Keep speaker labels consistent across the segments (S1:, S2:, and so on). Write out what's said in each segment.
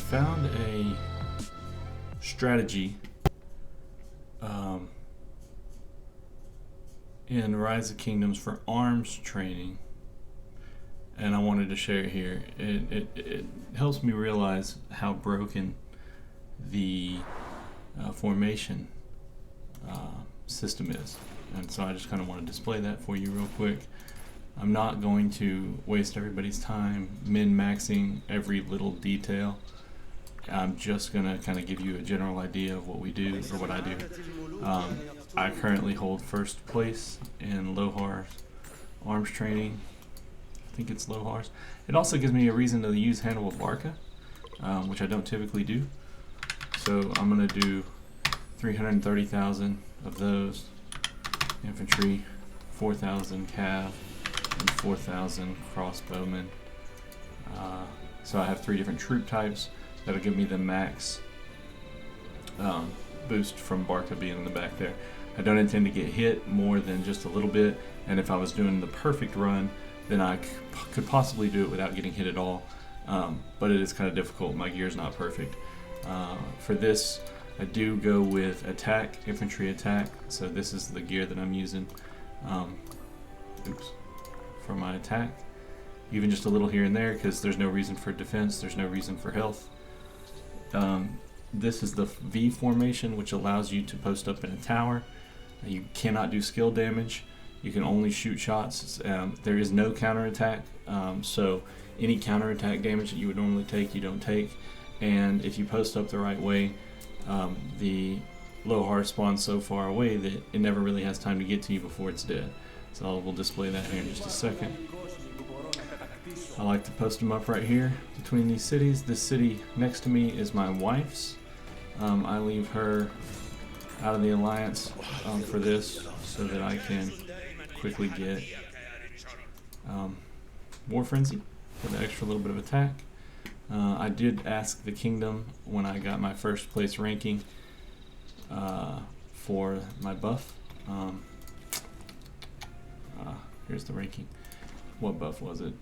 S1: found a strategy in Rise of Kingdoms for arms training, and I wanted to share it here. It helps me realize how broken the formation system is, and so I just kind of want to display that for you real quick. I'm not going to waste everybody's time min-maxing every little detail. I'm just going to kind of give you a general idea of what we do, or what I do. I currently hold first place in Lohar arms training. I think it's Lohar's. It also gives me a reason to use Hannibal Barca, which I don't typically do. So I'm going to do 330,000 of those. Infantry, 4,000 cav, and 4,000 crossbowmen. So I have 3 different troop types that'll give me the max boost from Barca being in the back there. I don't intend to get hit more than just a little bit, and if I was doing the perfect run, then I could possibly do it without getting hit at all, but it is kind of difficult. My gear's not perfect. For this, I do go with attack, infantry attack, so this is the gear that I'm using for my attack. Even just a little here and there, because there's no reason for defense, there's no reason for health. This is the V formation, which allows you to post up in a tower. You cannot do skill damage. You can only shoot shots. There is no counterattack, so any counterattack damage that you would normally take, you don't take. And if you post up the right way, the Lohar spawns so far away that it never really has time to get to you before it's dead. So we'll display that here in just a second. I like to post them up right here between these cities. This city next to me is my wife's. I leave her out of the alliance for this so that I can quickly get War Frenzy for the extra little bit of attack. I did ask the kingdom when I got my first place ranking for my buff. Here's the ranking. What buff was it?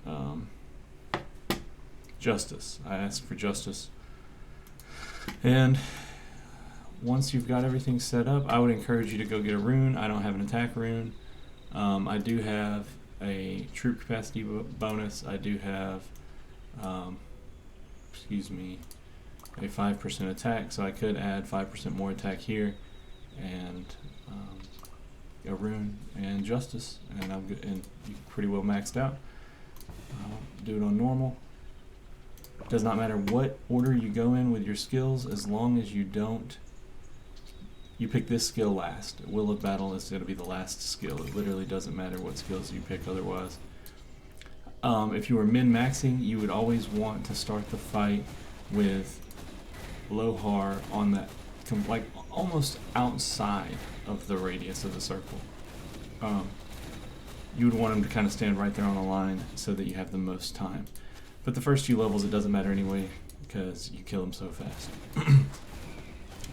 S1: Justice. I asked for justice. And once you've got everything set up, I would encourage you to go get a rune. I don't have an attack rune. I do have a troop capacity bonus. I do have, a 5% attack, so I could add 5% more attack here, and a rune and justice, and I'm good, and you're pretty well maxed out. Do it on normal. Does not matter what order you go in with your skills, as long as you don't. You pick this skill last. Will of Battle is going to be the last skill. It literally doesn't matter what skills you pick otherwise. If you were min-maxing, you would always want to start the fight with Lohar on that, like almost outside of the radius of the circle. You would want him to kind of stand right there on the line so that you have the most time. But the first few levels, it doesn't matter anyway, because you kill him so fast.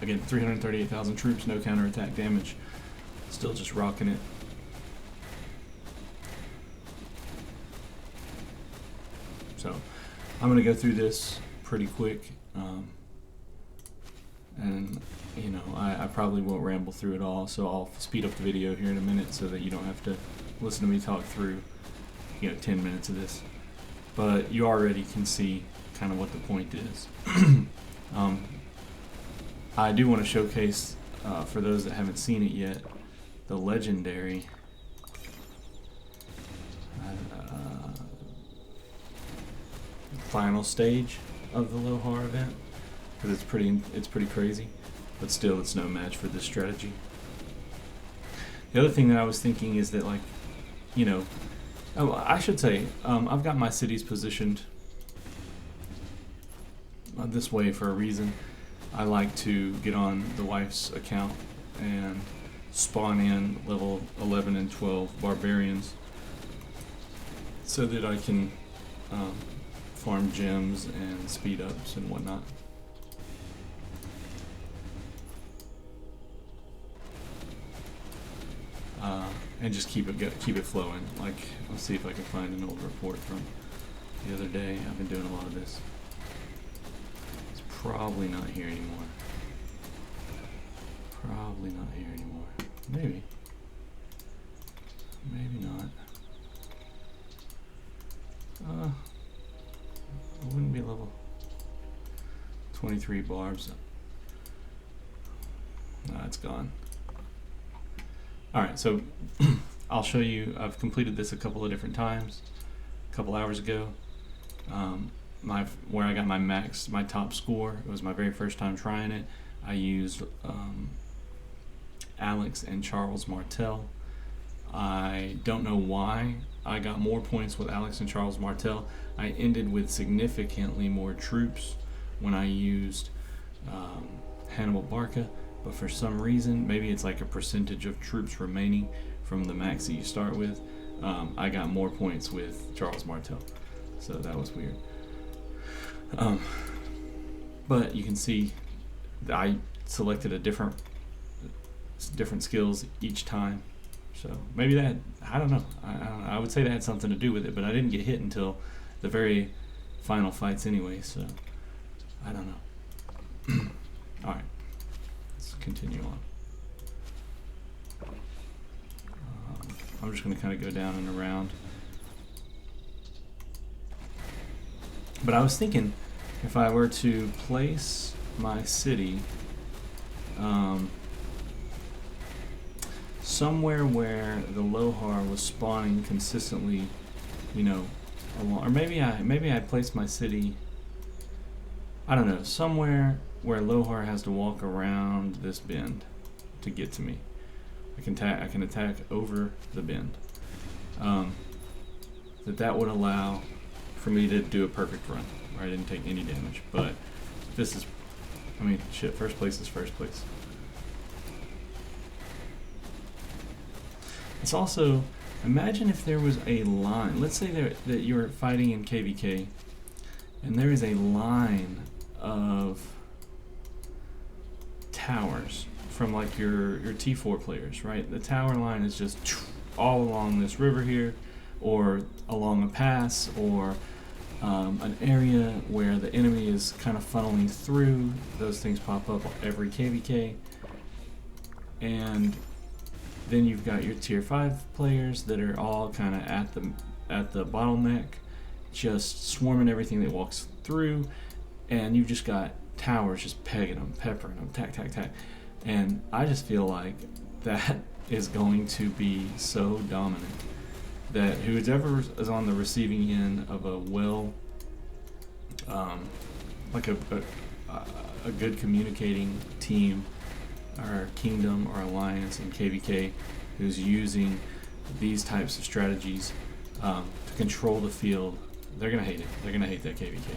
S1: Again, 338,000 troops, no counterattack damage. Still just rocking it. So, I'm going to go through this pretty quick. And, you know, I probably won't ramble through it all, so I'll speed up the video here in a minute so that you don't have to listen to me talk through, 10 minutes of this. But you already can see kind of what the point is. I do want to showcase, for those that haven't seen it yet, the legendary final stage of the Lohar event, because it's pretty crazy, but still it's no match for this strategy. The other thing that I was thinking is that, like, I should say, I've got my cities positioned this way for a reason. I like to get on the wife's account and spawn in level 11 and 12 barbarians so that I can farm gems and speed ups and whatnot. And just keep it flowing. Like, let's see if I can find an old report from the other day. I've been doing a lot of this. It's probably not here anymore. Probably not here anymore. Maybe. Maybe not. It wouldn't be level 23 barbs. No, it's gone. Alright, so I'll show you. I've completed this a couple of different times. A couple hours ago. Where I got my top score. It was my very first time trying it. I used Alex and Charles Martel. I don't know why I got more points with Alex and Charles Martel. I ended with significantly more troops when I used Hannibal Barca, but for some reason, maybe it's like a percentage of troops remaining from the max that you start with, I got more points with Charles Martel, so that was weird. But you can see I selected a different skills each time. So maybe that, I don't know. I would say that had something to do with it, but I didn't get hit until the very final fights anyway, so I don't know. Alright, let's continue on. I'm just going to kind of go down and around. But I was thinking, if I were to place my city somewhere where the Lohar was spawning consistently, you know, along, or maybe I placed my city, I don't know, somewhere where Lohar has to walk around this bend to get to me. I can attack over the bend. That would allow for me to do a perfect run where I didn't take any damage. But this is, I mean, shit, first place is first place. It's also, imagine if there was a line. Let's say that you're fighting in KVK, and there is a line of towers from like your T4 players, right? The tower line is just all along this river here, or along a pass, or an area where the enemy is kind of funneling through. Those things pop up every KVK, and then you've got your tier 5 players that are all kind of at the bottleneck, just swarming everything that walks through, and you've just got towers just pegging them, peppering them, tack, tack, tack. And I just feel like that is going to be so dominant that whoever is on the receiving end of a like a good communicating team or kingdom or alliance in KVK who's using these types of strategies to control the field, they're gonna hate it. They're gonna hate that KVK.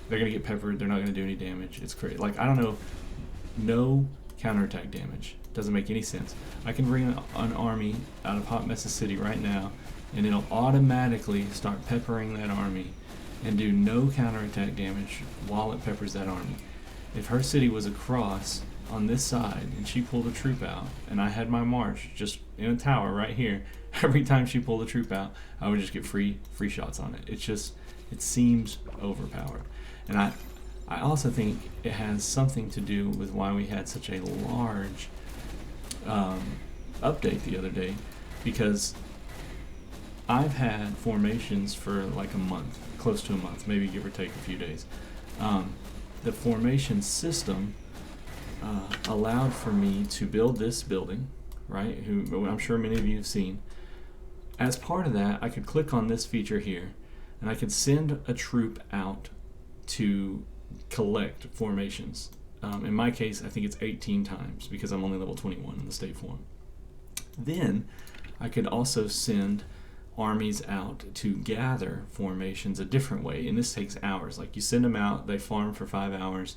S1: They're gonna get peppered. They're not gonna do any damage. It's crazy. Like, I don't know, no counterattack damage. Doesn't make any sense. I can bring an army out of Hot Mesa City right now, and it'll automatically start peppering that army and do no counterattack damage while it peppers that army. If her city was across on this side and she pulled a troop out, and I had my march just in a tower right here, every time she pulled a troop out, I would just get free shots on it. It's just, it seems overpowered. And I also think it has something to do with why we had such a large update the other day, because I've had formations for like a month, close to a month, maybe give or take a few days. The formation system allowed for me to build this building, right, who I'm sure many of you have seen. As part of that, I could click on this feature here, and I could send a troop out to collect formations. In my case, I think it's 18 times because I'm only level 21 in the state form. Then I could also send armies out to gather formations a different way, and this takes hours. Like, you send them out, they farm for 5 hours.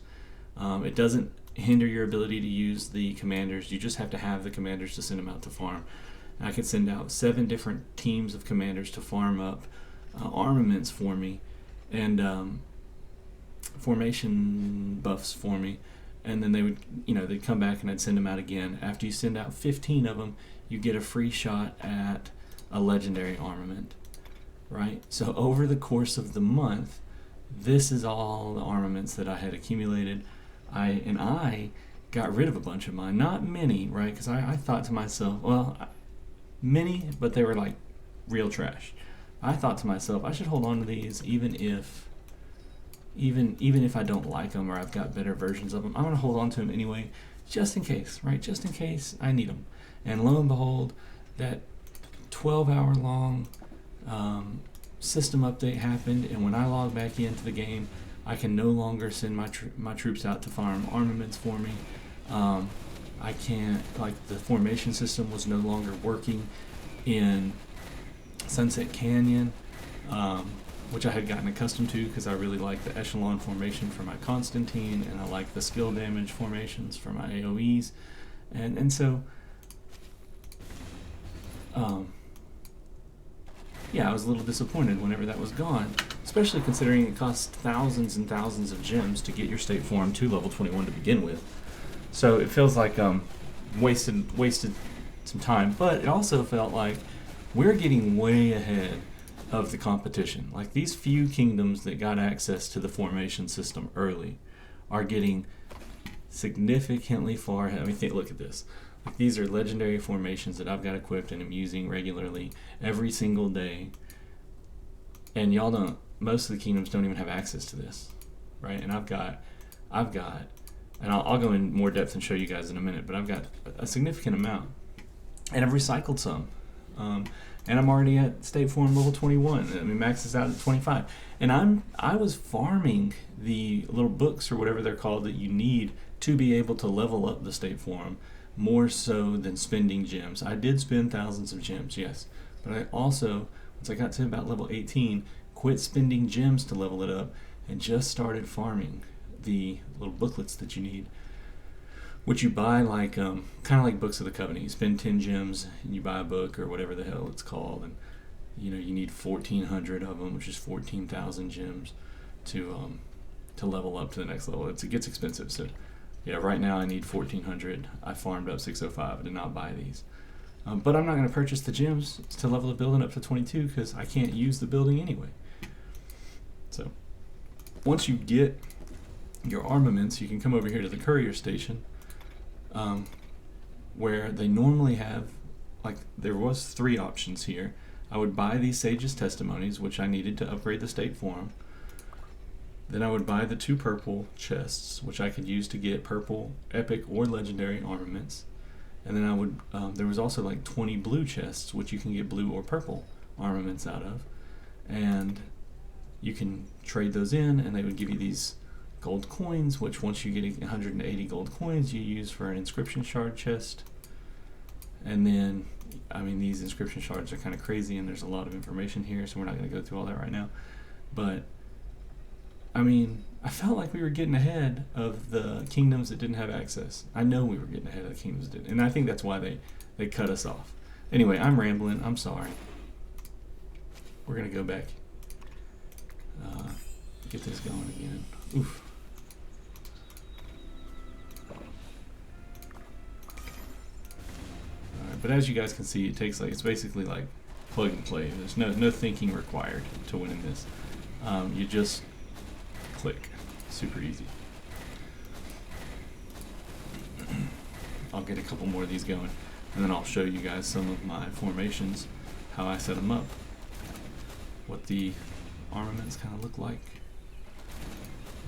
S1: It doesn't hinder your ability to use the commanders. You just have to have the commanders to send them out to farm. And I could send out 7 different teams of commanders to farm up armaments for me, and formation buffs for me, and then they would, they'd come back and I'd send them out again. After you send out 15 of them, you get a free shot at a legendary armament, right? So over the course of the month, this is all the armaments that I had accumulated. I got rid of a bunch of mine, not many, right? Because I thought to myself, well, many, but they were like real trash. I thought to myself, I should hold on to these even if I don't like them or I've got better versions of them. I'm gonna hold on to them anyway, just in case, right? Just in case I need them. And lo and behold, that 12-hour long system update happened, and when I log back into the game, I can no longer send my troops out to farm armaments for me. I can't, like, the formation system was no longer working in Sunset Canyon, which I had gotten accustomed to because I really like the echelon formation for my Constantine, and I like the skill damage formations for my AoEs, and so yeah, I was a little disappointed whenever that was gone, especially considering it costs thousands and thousands of gems to get your state form to level 21 to begin with. So it feels like wasted some time, but it also felt like we're getting way ahead of the competition. Like, these few kingdoms that got access to the formation system early are getting significantly far ahead. I mean, look at this. Like, these are legendary formations that I've got equipped and am using regularly every single day. And y'all don't, most of the kingdoms don't even have access to this, right? And I've got, and I'll go in more depth and show you guys in a minute, but I've got a significant amount. And I've recycled some. And I'm already at state form level 21. I mean, max is out at 25. And I was farming the little books or whatever they're called that you need to be able to level up the state form more so than spending gems. I did spend thousands of gems, yes. But I also, once I got to about level 18, quit spending gems to level it up and just started farming the little booklets that you need, which you buy like kind of like Books of the Covenant. You spend 10 gems and you buy a book or whatever the hell it's called, and you need 1,400 of them, which is 14,000 gems to level up to the next level. It gets expensive, so yeah, right now I need 1,400. I farmed up 605. I did not buy these, but I'm not going to purchase the gems to level the building up to 22 because I can't use the building anyway. So once you get your armaments, you can come over here to the courier station, where they normally have, like, there was 3 options here. I would buy these Sage's Testimonies, which I needed to upgrade the state form. Then I would buy the 2 purple chests, which I could use to get purple, epic, or legendary armaments. And then I would, there was also like 20 blue chests, which you can get blue or purple armaments out of. And you can trade those in, and they would give you these gold coins, which once you get 180 gold coins, you use for an inscription shard chest. And then, I mean, these inscription shards are kind of crazy, and there's a lot of information here, so we're not going to go through all that right now. But I mean, I felt like we were getting ahead of the kingdoms that didn't have access. I know we were getting ahead of the kingdoms that didn't, and I think that's why they cut us off. Anyway, I'm rambling. I'm sorry. We're going to go back. Get this going again. Oof. Alright, but as you guys can see, it's basically like plug and play. There's no thinking required to win in this. You just click. Super easy. I'll get a couple more of these going, and then I'll show you guys some of my formations, how I set them up, what the armaments kind of look like.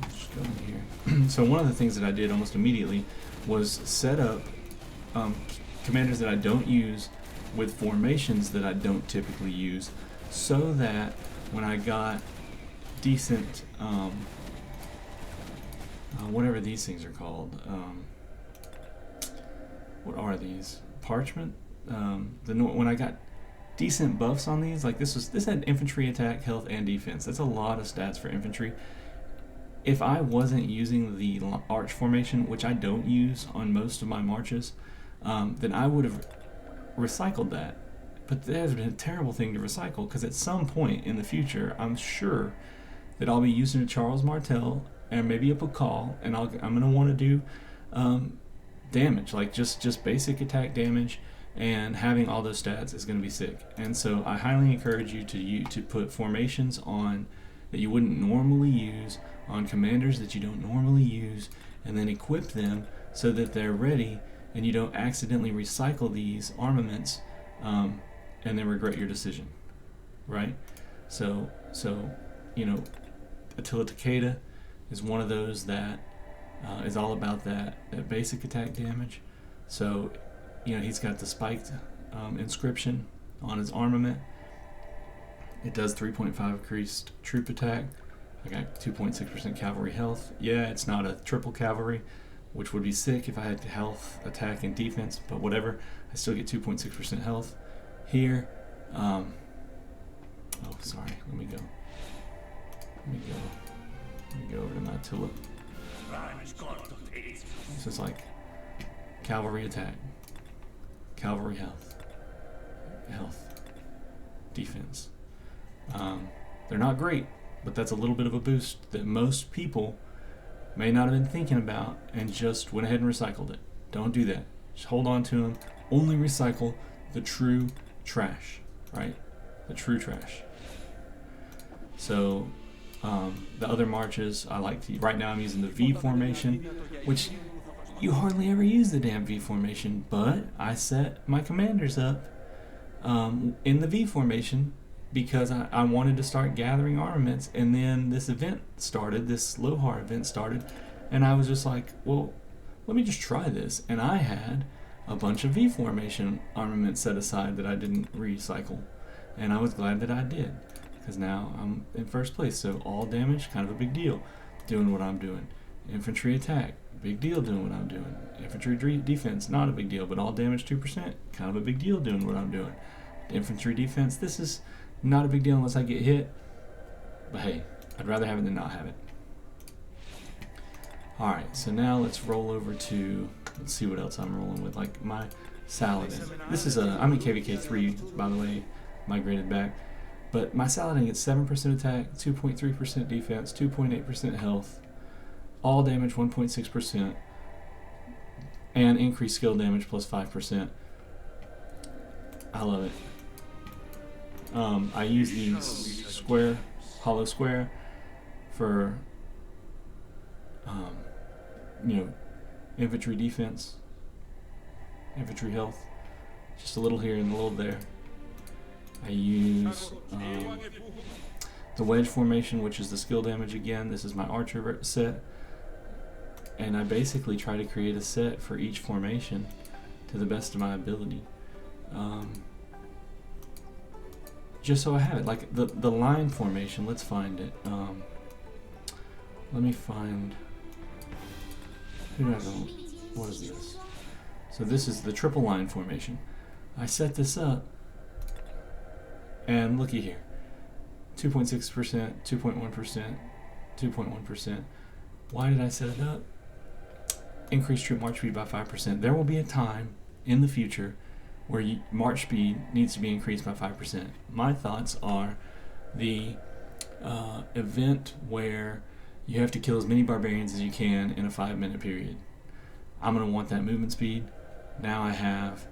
S1: Let's just go in here. So one of the things that I did almost immediately was set up commanders that I don't use with formations that I don't typically use, so that when I got decent, whatever these things are called, what are these? Parchment? When I got decent buffs on these, like this had infantry attack, health, and defense. That's a lot of stats for infantry. If I wasn't using the arch formation, which I don't use on most of my marches, then I would have recycled that. But that has been a terrible thing to recycle, because at some point in the future, I'm sure that I'll be using a Charles Martel and maybe a Pakal, and I'm going to want to do damage, like just basic attack damage, and having all those stats is going to be sick. And so I highly encourage you to put formations on that you wouldn't normally use on commanders that you don't normally use, and then equip them so that they're ready and you don't accidentally recycle these armaments and then regret your decision, right? So Attila Takeda is one of those that is all about that basic attack damage. So, he's got the spiked inscription on his armament. It does 3.5 increased troop attack. I got 2.6% cavalry health. Yeah, it's not a triple cavalry, which would be sick if I had health, attack, and defense, but whatever. I still get 2.6% health here. Oh, sorry. Let me go over to my Attila. This is like cavalry attack, cavalry health, defense. They're not great, but that's a little bit of a boost that most people may not have been thinking about and just went ahead and recycled it. Don't do that. Just hold on to them. Only recycle the true trash, right? The true trash. So the other marches I like to. Right now I'm using the V formation, which you hardly ever use the damn V formation, but I set my commanders up in the V formation because I wanted to start gathering armaments, and then this event started, this Lohar event started, and I was just like, well, let me just try this. And I had a bunch of V formation armaments set aside that I didn't recycle, and I was glad that I did, because now I'm in first place. So all damage, kind of a big deal, doing what I'm doing. Infantry attack, big deal doing what I'm doing. Infantry defense, not a big deal, but all damage 2%, kind of a big deal doing what I'm doing. Infantry defense, this is not a big deal unless I get hit, but hey, I'd rather have it than not have it. Alright, so now let's roll over to, let's see what else I'm rolling with, like my Saladin. This is I'm in KVK 3, by the way, migrated back, but my Saladin gets 7% attack, 2.3% defense, 2.8% health, all damage 1.6%, and increased skill damage plus 5%. I love it. I use these hollow square for infantry defense, infantry health, just a little here and a little there. I use the wedge formation, which is the skill damage again. This is my archer set, and I basically try to create a set for each formation to the best of my ability. Just so I have it, like the line formation. Let's find it. Let me find. What is this? So this is the triple line formation. I set this up, and looky here, 2.6%, 2.1%, 2.1%. Why did I set it up? Increase troop march speed by 5%. There will be a time in the future where march speed needs to be increased by 5%. My thoughts are the event where you have to kill as many barbarians as you can in a 5-minute period. I'm going to want that movement speed. Now I have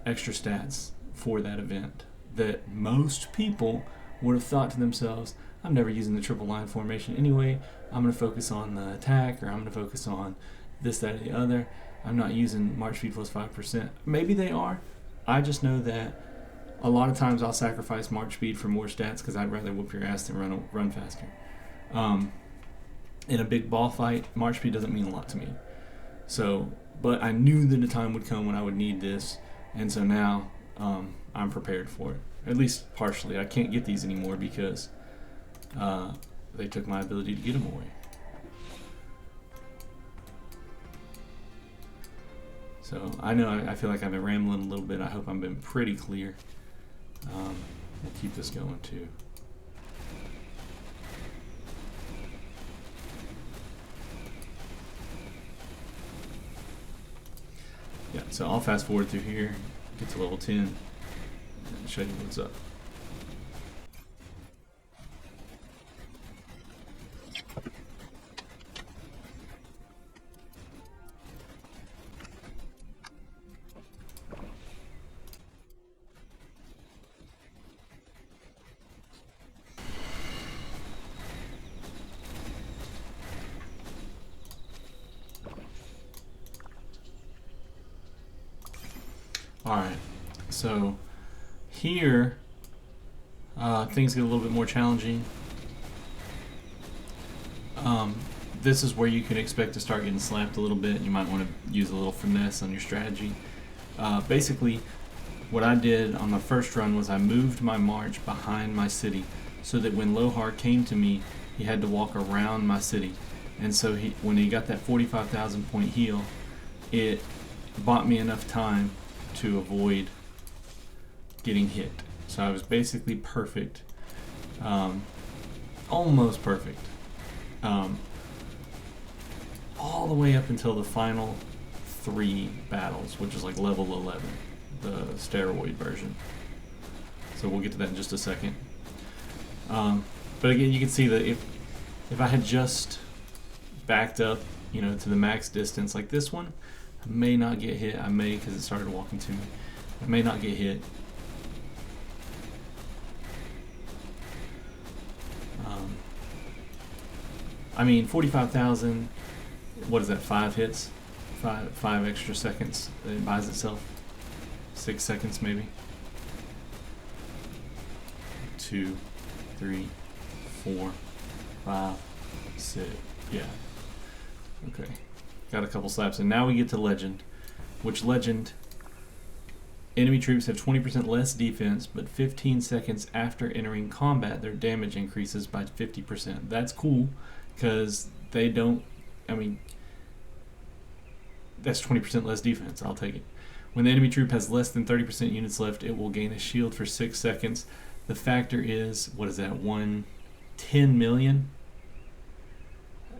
S1: extra stats for that event that most people would have thought to themselves, I'm never using the triple line formation anyway. I'm going to focus on the attack, or I'm going to focus on this, that, or the other. I'm not using march speed plus 5%. Maybe they are. I just know that a lot of times I'll sacrifice march speed for more stats because I'd rather whoop your ass than run faster. In a big ball fight, march speed doesn't mean a lot to me. So, but I knew that a time would come when I would need this, and so now I'm prepared for it. At least partially. I can't get these anymore because they took my ability to get them away. So I know I feel like I've been rambling a little bit. I hope I've been pretty clear. We'll keep this going too. Yeah, so I'll fast forward through here, get to level 10, and show you what's up. Alright, so here things get a little bit more challenging. This is where you can expect to start getting slapped a little bit. You might want to use a little finesse on your strategy. Basically, what I did on the first run was I moved my march behind my city so that when Lohar came to me, he had to walk around my city. And so when he got that 45,000 point heal, it bought me enough time to avoid getting hit. So I was basically perfect, almost perfect, all the way up until the final 3 battles, which is like level 11, the steroid version. So we'll get to that in just a second. But again, you can see that if I had just backed up, to the max distance like this one, I may not get hit. I may, because it started walking to me. I may not get hit. I mean, 45,000, what is that, 5 hits? 5 extra seconds that it buys itself? 6 seconds maybe? 2, 3, 4, 5, 6, yeah. Okay, got a couple slaps, and now we get to Legend, which Legend, enemy troops have 20% less defense, but 15 seconds after entering combat, their damage increases by 50%. That's cool, because they don't, that's 20% less defense. I'll take it. When the enemy troop has less than 30% units left, it will gain a shield for 6 seconds. The factor is, what is that, 1/10 million?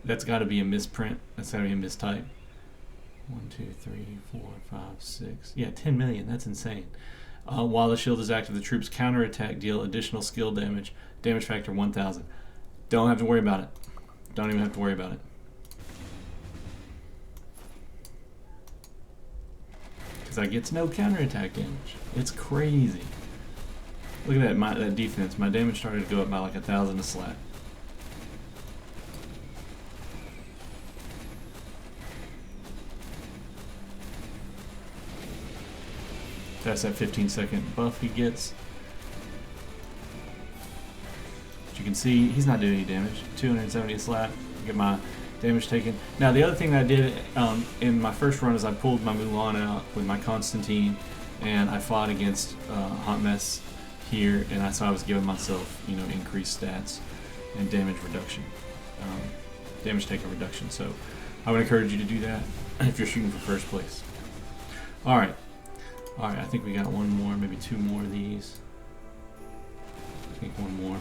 S1: That's got to be a misprint. That's got to be a mistype. 1, 2, 3, 4, 5, 6. Yeah, 10 million. That's insane. While the shield is active, the troops counterattack deal additional skill damage. Damage factor 1,000. Don't have to worry about it. Don't even have to worry about it. Because I get no counterattack damage. It's crazy. Look at that, that defense. My damage started to go up by like 1,000 a slap. That's that 15-second buff he gets. But you can see he's not doing any damage. 270 a slap. Get my damage taken. Now the other thing that I did in my first run is I pulled my Mulan out with my Constantine, and I fought against Hot Mess here, and so I was giving myself increased stats and damage reduction, damage taken reduction. So I would encourage you to do that if you're shooting for first place. All right, I think we got one more, maybe 2 more of these. I think one more.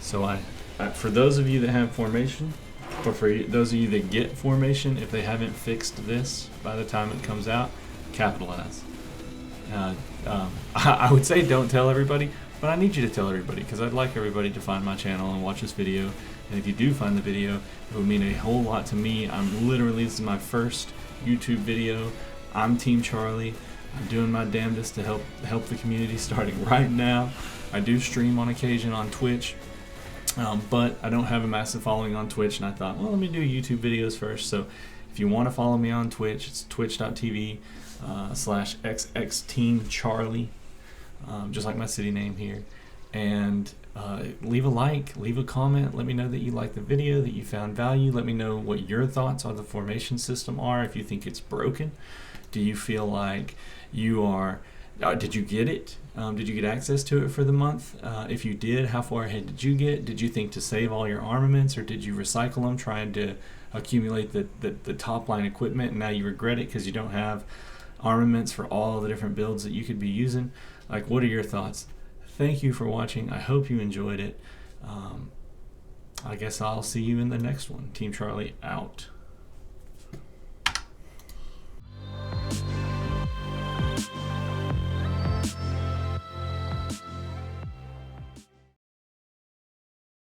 S1: So for those of you that have formation, or for those of you that get formation, if they haven't fixed this by the time it comes out, capitalize. I would say don't tell everybody, but I need you to tell everybody, because I'd like everybody to find my channel and watch this video. And if you do find the video, it would mean a whole lot to me. This is my first YouTube video. I'm Team Charlie. I'm doing my damnedest to help the community starting right now. I do stream on occasion on Twitch. But I don't have a massive following on Twitch, and I thought, well, let me do YouTube videos first. So if you want to follow me on Twitch, it's twitch.tv/xxteamcharlie, just like my city name here. And leave a like, leave a comment, let me know that you liked the video, that you found value. Let me know what your thoughts on the formation system are, if you think it's broken. Do you feel like you are... did you get it? Did you get access to it for the month? If you did, how far ahead did you get? Did you think to save all your armaments, or did you recycle them trying to accumulate the top line equipment, and now you regret it because you don't have armaments for all the different builds that you could be using? Like, what are your thoughts? Thank you for watching. I hope you enjoyed it. I guess I'll see you in the next one. Team Charlie out.